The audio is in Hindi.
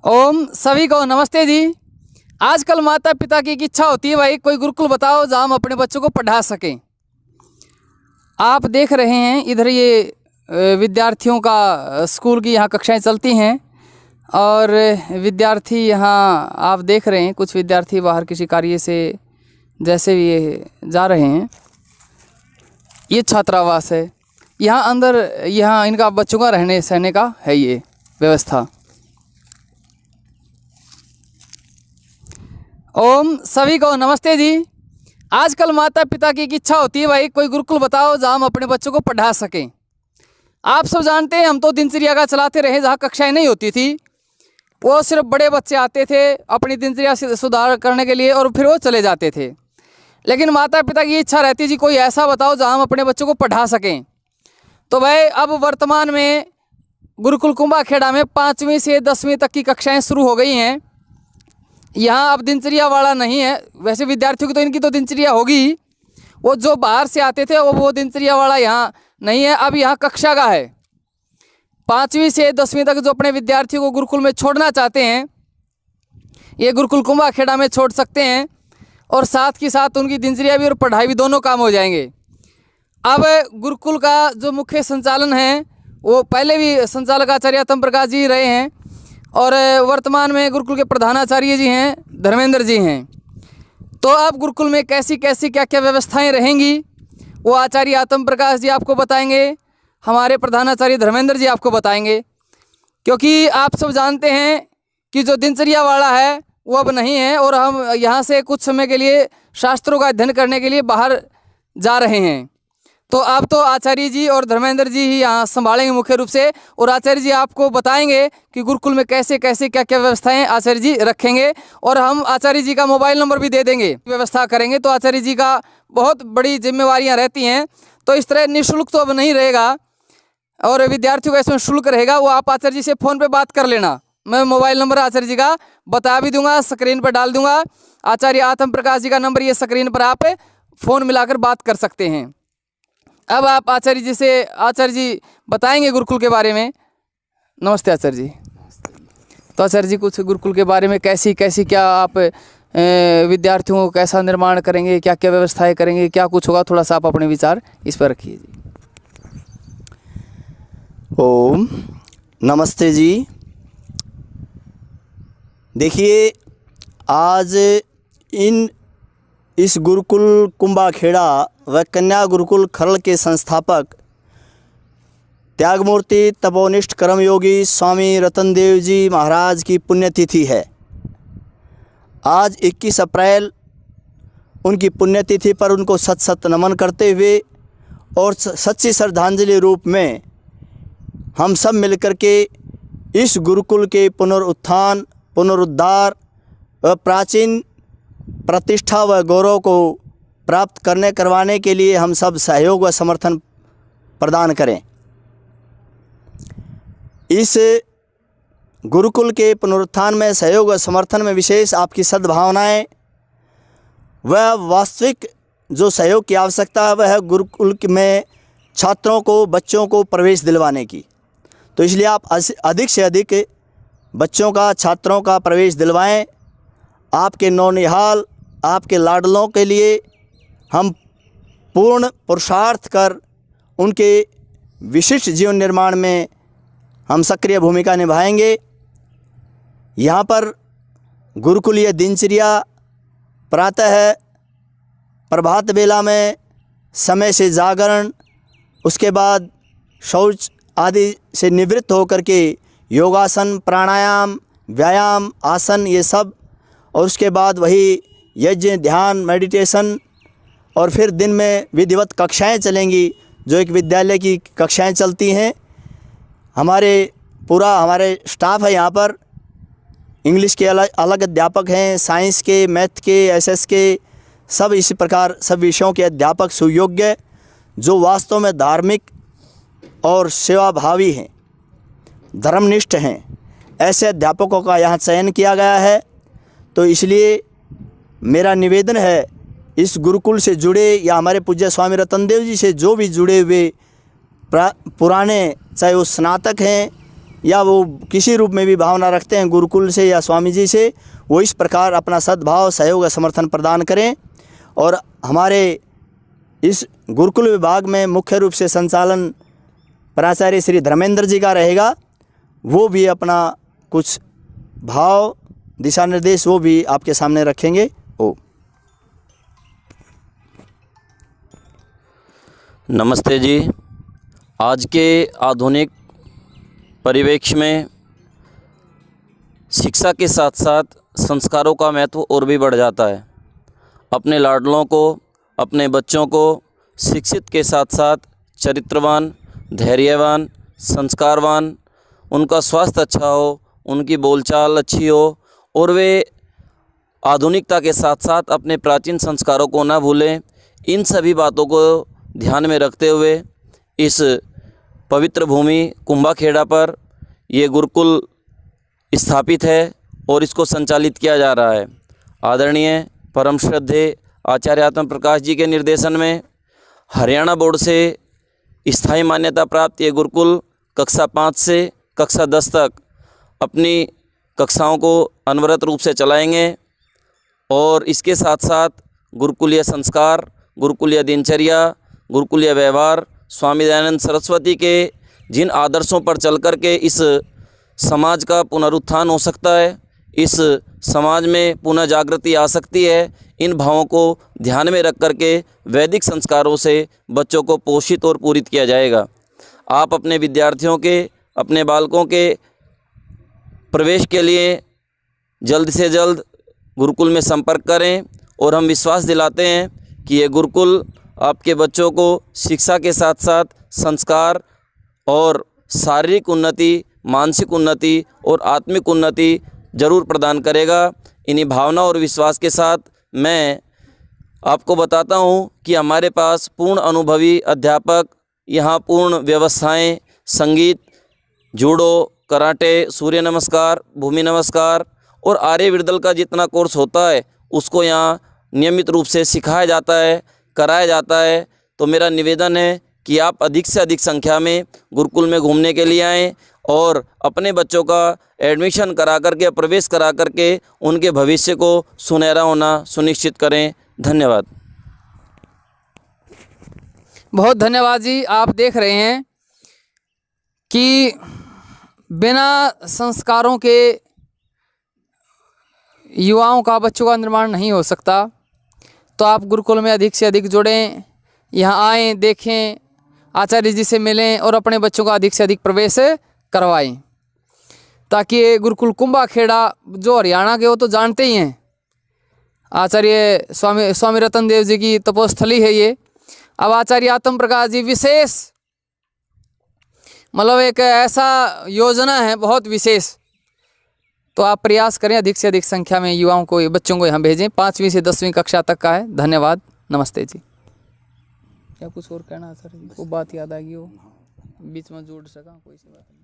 ओम सभी को नमस्ते जी। आजकल माता पिता की एक इच्छा होती है, भाई कोई गुरुकुल बताओ जहाँ हम अपने बच्चों को पढ़ा सकें। आप देख रहे हैं इधर ये विद्यार्थियों का स्कूल की यहाँ कक्षाएं चलती हैं और विद्यार्थी यहाँ आप देख रहे हैं कुछ विद्यार्थी बाहर किसी कार्य से जैसे भी ये जा रहे हैं। ये छात्रावास है, यहाँ अंदर यहाँ इनका बच्चों का रहने सहने का है ये व्यवस्था। ओम सभी को नमस्ते जी। आजकल माता पिता की एक इच्छा होती है, भाई कोई गुरुकुल बताओ जहाँ हम अपने बच्चों को पढ़ा सकें। आप सब जानते हैं हम तो दिनचर्या का चलाते रहे, जहाँ कक्षाएं नहीं होती थी वो सिर्फ बड़े बच्चे आते थे अपनी दिनचर्या से सुधार करने के लिए और फिर वो चले जाते थे। लेकिन माता पिता की इच्छा रहती जी कोई ऐसा बताओ जहाँ हम अपने बच्चों को पढ़ा सकें। तो भाई अब वर्तमान में गुरुकुल कुंभाखेड़ा में 5वीं से 10वीं तक की कक्षाएँ शुरू हो गई हैं। यहाँ अब दिनचर्या वाला नहीं है, वैसे विद्यार्थियों की तो इनकी तो दिनचर्या होगी, वो जो बाहर से आते थे वो दिनचर्या वाला यहाँ नहीं है। अब यहाँ कक्षा का है। 5वीं से 10वीं तक जो अपने विद्यार्थियों को गुरुकुल में छोड़ना चाहते हैं ये गुरुकुल कुंभाखेड़ा में छोड़ सकते हैं और साथ ही साथ उनकी दिनचर्या भी और पढ़ाई भी दोनों काम हो जाएंगे। अब गुरुकुल का जो मुख्य संचालन है वो पहले भी संचालक आचार्य आतम प्रकाश जी रहे हैं और वर्तमान में गुरुकुल के प्रधानाचार्य जी हैं धर्मेंद्र जी हैं। तो अब गुरुकुल में कैसी कैसी क्या क्या व्यवस्थाएं रहेंगी वो आचार्य आतम प्रकाश जी आपको बताएंगे, हमारे प्रधानाचार्य धर्मेंद्र जी आपको बताएंगे। क्योंकि आप सब जानते हैं कि जो दिनचर्या वाला है वो अब नहीं है और हम यहाँ से कुछ समय के लिए शास्त्रों का अध्ययन करने के लिए बाहर जा रहे हैं। तो अब तो आचार्य जी और धर्मेंद्र जी ही यहाँ संभालेंगे मुख्य रूप से और आचार्य जी आपको बताएंगे कि गुरुकुल में कैसे कैसे क्या क्या व्यवस्थाएं आचार्य जी रखेंगे और हम आचार्य जी का मोबाइल नंबर भी दे देंगे, व्यवस्था करेंगे। तो आचार्य जी का बहुत बड़ी जिम्मेवारियाँ रहती हैं। तो इस तरह निःशुल्क तो अब नहीं रहेगा और विद्यार्थियों का इसमें शुल्क रहेगा, वो आप आचार्य जी से फ़ोन पर बात कर लेना। मैं मोबाइल नंबर आचार्य जी का बता भी दूंगा, स्क्रीन पर डाल दूंगा। आचार्य आतम प्रकाश जी का नंबर ये स्क्रीन पर आप फ़ोन मिलाकर बात कर सकते हैं। अब आप आचार्य जी से आचार्य जी बताएंगे गुरुकुल के बारे में। नमस्ते आचार्य जी। तो आचार्य जी कुछ गुरुकुल के बारे में कैसी कैसी क्या आप विद्यार्थियों को कैसा निर्माण करेंगे, क्या क्या व्यवस्थाएं करेंगे, क्या कुछ होगा, थोड़ा सा आप अपने विचार इस पर रखिए जी। ओम नमस्ते जी। देखिए आज इस गुरुकुल कुंभाखेड़ा व कन्या गुरुकुल खरड़ के संस्थापक त्यागमूर्ति तपोनिष्ठ कर्मयोगी स्वामी रतनदेव जी महाराज की पुण्यतिथि है। आज 21 अप्रैल उनकी पुण्यतिथि पर उनको सत सत नमन करते हुए और सच्ची श्रद्धांजलि रूप में हम सब मिलकर के इस गुरुकुल के पुनरुत्थान पुनरुद्धार व प्राचीन प्रतिष्ठा व गौरव को प्राप्त करवाने के लिए हम सब सहयोग व समर्थन प्रदान करें। इस गुरुकुल के पुनरुत्थान में सहयोग व समर्थन में विशेष आपकी सद्भावनाएं व वास्तविक जो सहयोग की आवश्यकता है वह है गुरुकुल में छात्रों को बच्चों को प्रवेश दिलवाने की। तो इसलिए आप अधिक से अधिक बच्चों का छात्रों का प्रवेश दिलवाएं। आपके नौनिहाल आपके लाडलों के लिए हम पूर्ण पुरुषार्थ कर उनके विशिष्ट जीवन निर्माण में हम सक्रिय भूमिका निभाएंगे। यहाँ पर गुरुकुलीय दिनचर्या प्रातः प्रभात बेला में समय से जागरण, उसके बाद शौच आदि से निवृत्त होकर के योगासन प्राणायाम व्यायाम आसन ये सब, और उसके बाद वही यज्ञ ध्यान मेडिटेशन, और फिर दिन में विधिवत कक्षाएं चलेंगी जो एक विद्यालय की कक्षाएं चलती हैं। हमारे स्टाफ है यहाँ पर, इंग्लिश के अलग अध्यापक हैं, साइंस के, मैथ के, एसएस के, सब इसी प्रकार सब विषयों के अध्यापक सुयोग्य जो वास्तव में धार्मिक और सेवाभावी हैं, धर्मनिष्ठ हैं, ऐसे अध्यापकों का यहाँ चयन किया गया है। तो इसलिए मेरा निवेदन है इस गुरुकुल से जुड़े या हमारे पूज्य स्वामी रतनदेव जी से जो भी जुड़े हुए पुराने, चाहे वो स्नातक हैं या वो किसी रूप में भी भावना रखते हैं गुरुकुल से या स्वामी जी से, वो इस प्रकार अपना सद्भाव, सहयोग, समर्थन प्रदान करें। और हमारे इस गुरुकुल विभाग में मुख्य रूप से संचालन प्राचार्य श्री धर्मेंद्र जी का रहेगा। वो भी अपना कुछ भाव, दिशा निर्देश वो भी आपके सामने रखेंगे। नमस्ते जी। आज के आधुनिक परिवेश में शिक्षा के साथ साथ संस्कारों का महत्व और भी बढ़ जाता है। अपने लाडलों को, अपने बच्चों को शिक्षित के साथ साथ चरित्रवान, धैर्यवान, संस्कारवान, उनका स्वास्थ्य अच्छा हो, उनकी बोलचाल अच्छी हो और वे आधुनिकता के साथ साथ अपने प्राचीन संस्कारों को ना भूलें। इन सभी बातों को ध्यान में रखते हुए इस पवित्र भूमि कुंभाखेड़ा पर ये गुरुकुल स्थापित है और इसको संचालित किया जा रहा है। आदरणीय परम श्रद्धेय आचार्य आत्म प्रकाश जी के निर्देशन में हरियाणा बोर्ड से स्थायी मान्यता प्राप्त ये गुरुकुल कक्षा 5 से कक्षा 10 तक अपनी कक्षाओं को अनवरत रूप से चलाएंगे और इसके साथ साथ गुरुकुलीय संस्कार, गुरुकुलीय दिनचर्या, गुरुकुलीय व्यवहार, स्वामी दयानंद सरस्वती के जिन आदर्शों पर चल कर के इस समाज का पुनरुत्थान हो सकता है, इस समाज में पुनः जागृति आ सकती है, इन भावों को ध्यान में रख कर के वैदिक संस्कारों से बच्चों को पोषित और पूरित किया जाएगा। आप अपने विद्यार्थियों के, अपने बालकों के प्रवेश के लिए जल्द से जल्द गुरुकुल में संपर्क करें और हम विश्वास दिलाते हैं कि ये गुरुकुल आपके बच्चों को शिक्षा के साथ साथ संस्कार और शारीरिक उन्नति, मानसिक उन्नति और आत्मिक उन्नति जरूर प्रदान करेगा। इन्हीं भावना और विश्वास के साथ मैं आपको बताता हूं कि हमारे पास पूर्ण अनुभवी अध्यापक, यहाँ पूर्ण व्यवस्थाएं, संगीत, जूडो, कराटे, सूर्य नमस्कार, भूमि नमस्कार और आर्यविरदल का जितना कोर्स होता है उसको यहाँ नियमित रूप से सिखाया जाता है, कराया जाता है। तो मेरा निवेदन है कि आप अधिक से अधिक संख्या में गुरुकुल में घूमने के लिए आएँ और अपने बच्चों का एडमिशन करा करके, प्रवेश करा करके उनके भविष्य को सुनहरा होना सुनिश्चित करें। धन्यवाद। बहुत धन्यवाद जी। आप देख रहे हैं कि बिना संस्कारों के युवाओं का, बच्चों का निर्माण नहीं हो सकता। तो आप गुरुकुल में अधिक से अधिक जुड़ें, यहाँ आएँ, देखें, आचार्य जी से मिलें और अपने बच्चों का अधिक से अधिक प्रवेश करवाएं, ताकि ये गुरुकुल कुंभाखेड़ा जो हरियाणा के, वो तो जानते ही हैं, आचार्य स्वामी रतन देव जी की तपोस्थली है ये। अब आचार्य आत्म प्रकाश जी विशेष, मतलब एक ऐसा योजना है बहुत विशेष। तो आप प्रयास करें, अधिक से अधिक संख्या में युवाओं को, बच्चों को यहाँ भेजें। 5वीं से 10वीं कक्षा तक का है। धन्यवाद। नमस्ते जी। क्या कुछ और कहना सर? वो बात याद आ गई, वो बीच में जोड़ सका, कोई सी बात नहीं।